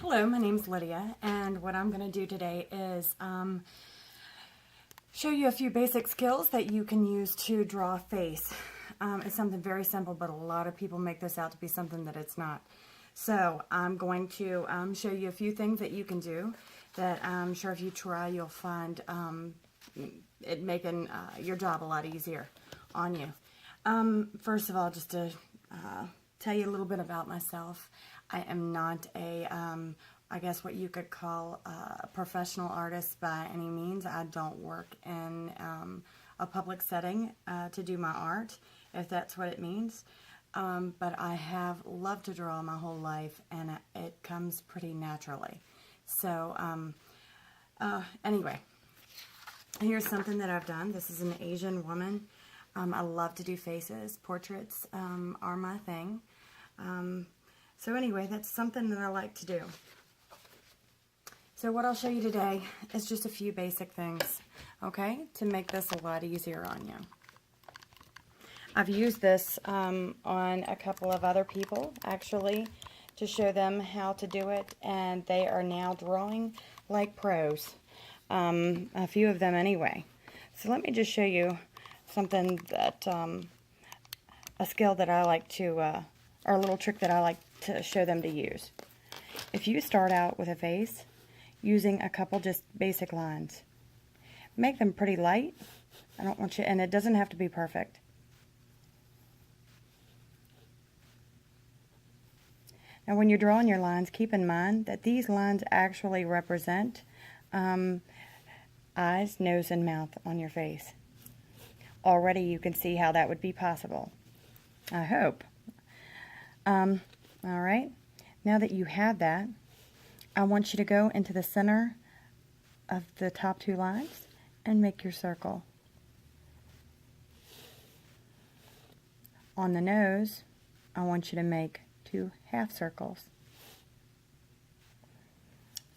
Hello, my name's Lydia, and what I'm going to do today is show you a few basic skills that you can use to draw a face. It's something very simple, but a lot of people make this out to be something that it's not. So I'm going to show you a few things that you can do that I'm sure if you try, you'll find it making your job a lot easier on you. First of all, just to tell you a little bit about myself. I am not a, I guess what you could call a professional artist by any means. I don't work in a public setting to do my art, if that's what it means. But I have loved to draw my whole life, and it comes pretty naturally. So anyway, here's something that I've done. This is an Asian woman. I love to do faces. Portraits are my thing. So anyway, that's something that I like to do. So what I'll show you today is just a few basic things, okay, to make this a lot easier on you. I've used this on a couple of other people, actually, to show them how to do it, and they are now drawing like pros, a few of them anyway. So let me just show you something that, a skill that I like to, or a little trick that I like to show them to use. If you start out with a face using a couple just basic lines, make them pretty light. I don't want you, and it doesn't have to be perfect. Now when you're drawing your lines, keep in mind that these lines actually represent eyes, nose, and mouth on your face. Already you can see how that would be possible. I hope. All right, now that you have that, I want you to go into the center of the top two lines and make your circle. On the nose, I want you to make 2 half circles.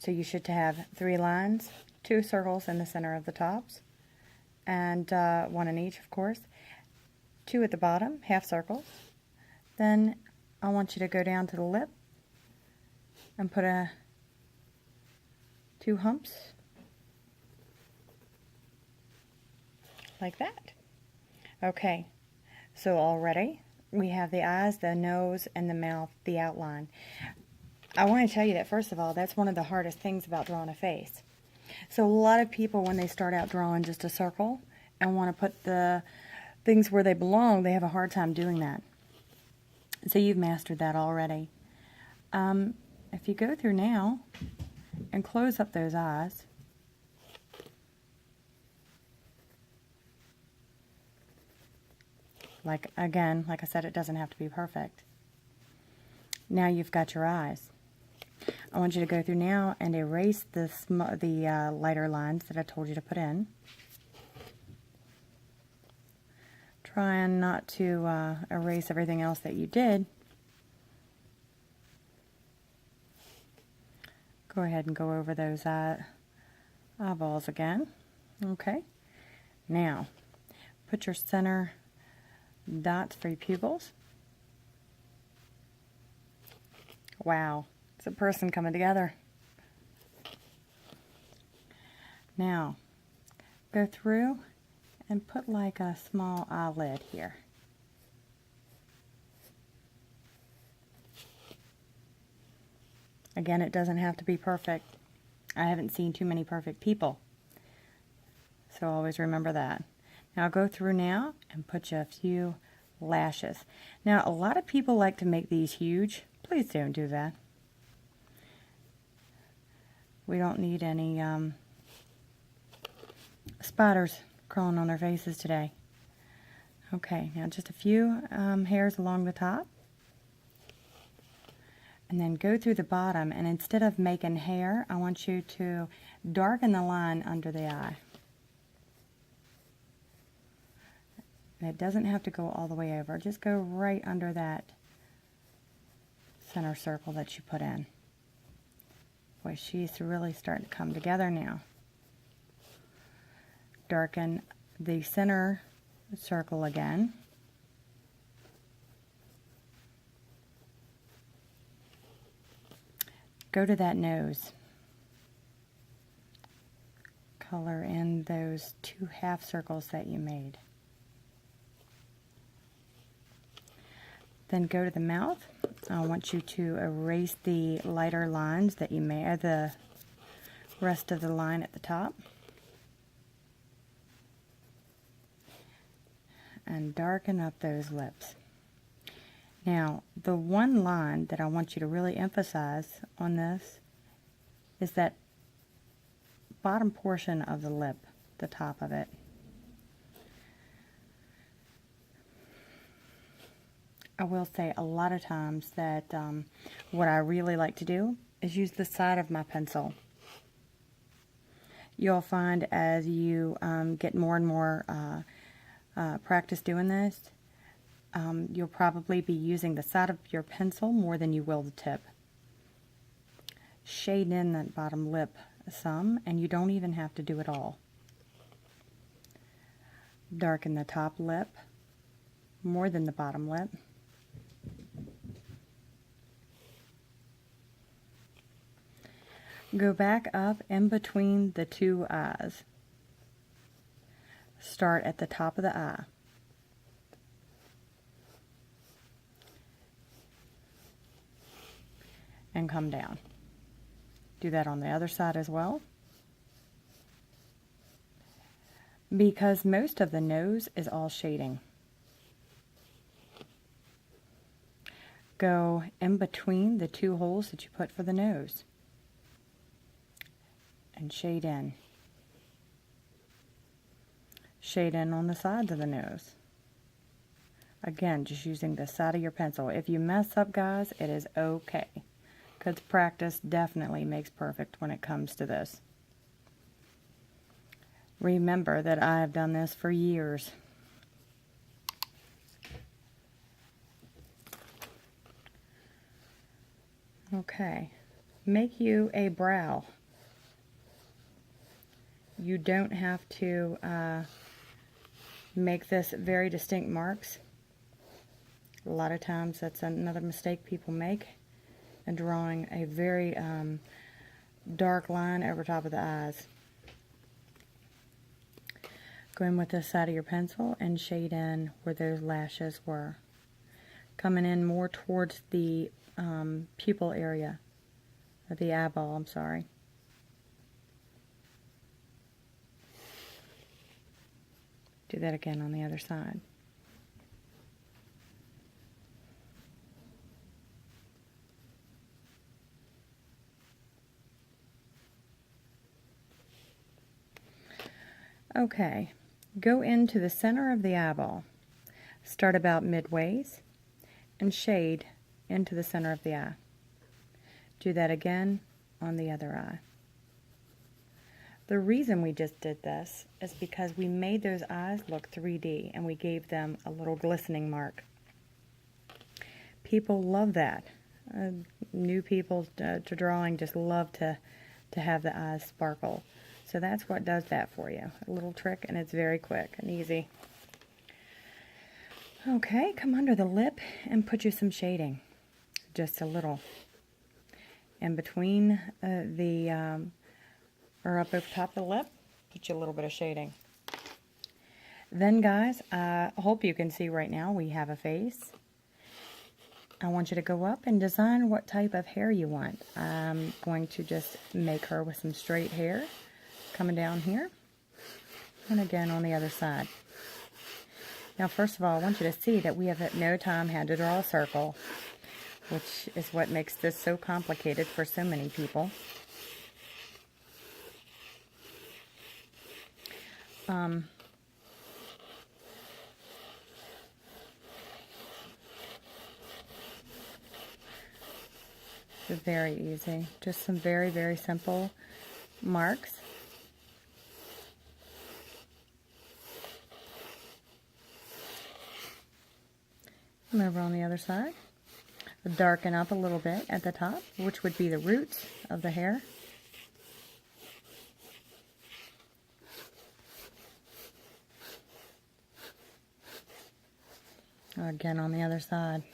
So you should have 3 lines, 2 circles in the center of the tops, and 1 in each, of course. 2 at the bottom, half circles. Then I want you to go down to the lip and put 2 humps like that. Okay, so already we have the eyes, the nose, and the mouth, the outline. I want to tell you that first of all, that's one of the hardest things about drawing a face. So a lot of people, when they start out drawing just a circle and want to put the things where they belong, they have a hard time doing that. So you've mastered that already. If you go through now and close up those eyes, like again, like I said, it doesn't have to be perfect. Now you've got your eyes. I want you to go through now and erase the lighter lines that I told you to put in. Trying not to erase everything else that you did. Go ahead and go over those eyeballs again. Okay. Now, put your center dots for your pupils. Wow, it's a person coming together. Now, go through and put like a small eyelid here. Again, it doesn't have to be perfect. I haven't seen too many perfect people. So always remember that. Now go through now and put you a few lashes. Now a lot of people like to make these huge. Please don't do that. We don't need any spiders crawling on their faces today. Okay, now just a few hairs along the top. And then go through the bottom, and instead of making hair, I want you to darken the line under the eye. And it doesn't have to go all the way over. Just go right under that center circle that you put in. Boy, she's really starting to come together now. Darken the center circle again. go to that nose. Color in those 2 half circles that you made. Then go to the mouth. I want you to erase the lighter lines that you made, the rest of the line at the top. And darken up those lips. Now, the one line that I want you to really emphasize on this is that bottom portion of the lip, the top of it. I will say a lot of times that what I really like to do is use the side of my pencil. You'll find as you get more and more practice doing this, you'll probably be using the side of your pencil more than you will the tip. Shade in that bottom lip some, and you don't even have to do it all. Darken the top lip more than the bottom lip. Go back up in between the 2 eyes. Start at the top of the eye. And come down. Do that on the other side as well. Because most of the nose is all shading. Go in between the 2 holes that you put for the nose. And shade in. Shade in on the sides of the nose. Again, just using the side of your pencil. If you mess up, guys, it is okay. Because practice definitely makes perfect when it comes to this. Remember that I have done this for years. Okay. Make you a brow. You don't have to make this very distinct marks. A lot of times that's another mistake people make in drawing a very dark line over top of the eyes. Go in with the side of your pencil and shade in where those lashes were. Coming in more towards the pupil area, or the eyeball, I'm sorry. Do that again on the other side. Okay, go into the center of the eyeball. Start about midways and shade into the center of the eye. Do that again on the other eye. The reason we just did this is because we made those eyes look 3D and we gave them a little glistening mark. People love that. New people to drawing just love to have the eyes sparkle. So that's what does that for you. A little trick, and it's very quick and easy. Okay, come under the lip and put you some shading. Just a little. In between or up over top of the lip, put you a little bit of shading. Then guys, I hope you can see right now we have a face. I want you to go up and design what type of hair you want. I'm going to just make her with some straight hair coming down here, and again on the other side. Now first of all, I want you to see that we have at no time had to draw a circle, which is what makes this so complicated for so many people. It's very easy. Just some very, very simple marks. Come over on the other side. Darken up a little bit at the top, which would be the roots of the hair. Again on the other side.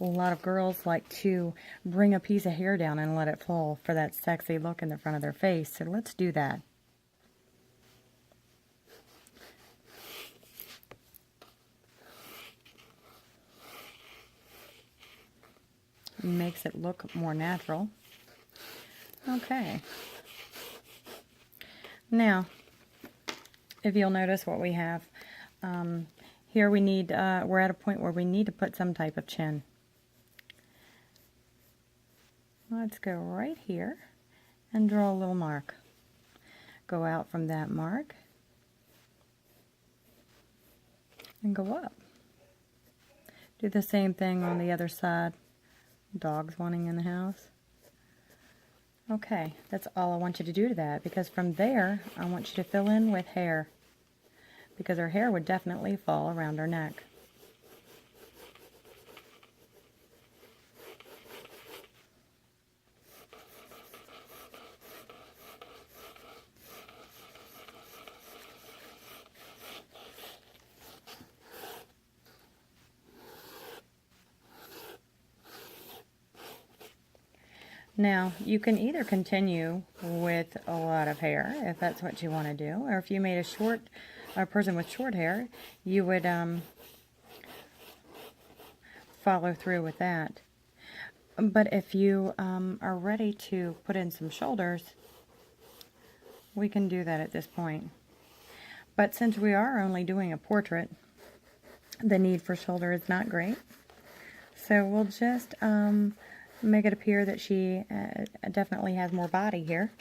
A lot of girls like to bring a piece of hair down and let it fall for that sexy look in the front of their face. So let's do that. Makes it look more natural. Okay. Now, if you'll notice what we have, here we need, we're at a point where we need to put some type of chin. Let's go right here and draw a little mark. Go out from that mark and go up. Do the same thing on the other side. Dogs wanting in the house. Okay, that's all I want you to do to that, because from there I want you to fill in with hair, because her hair would definitely fall around her neck. Now, you can either continue with a lot of hair, if that's what you want to do, or if you made a person with short hair, you would follow through with that. But if you are ready to put in some shoulders, we can do that at this point. But since we are only doing a portrait, the need for shoulder is not great. So we'll just make it appear that she definitely has more body here.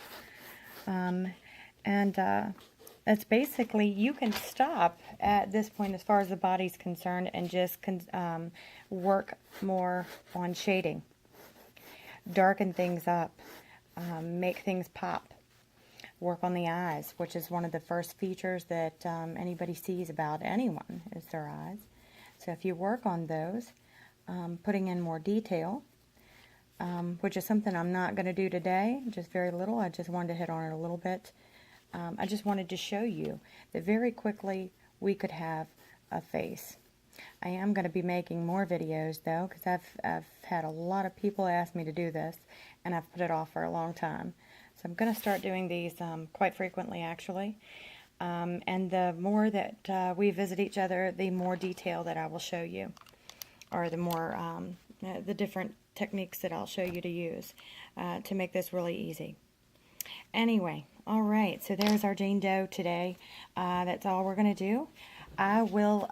That's basically, you can stop at this point as far as the body's concerned and just work more on shading. Darken things up, make things pop. Work on the eyes, which is one of the first features that anybody sees about anyone, is their eyes. So if you work on those, putting in more detail, which is something I'm not going to do today, just very little. I just wanted to hit on it a little bit. I just wanted to show you that very quickly we could have a face. I am going to be making more videos though, because I've had a lot of people ask me to do this, and I've put it off for a long time. So I'm going to start doing these quite frequently, actually. And the more that we visit each other, the more detail that I will show you, or the more the different techniques that I'll show you to use to make this really easy. Anyway, all right, so there's our Jane Doe today. That's all we're going to do. I will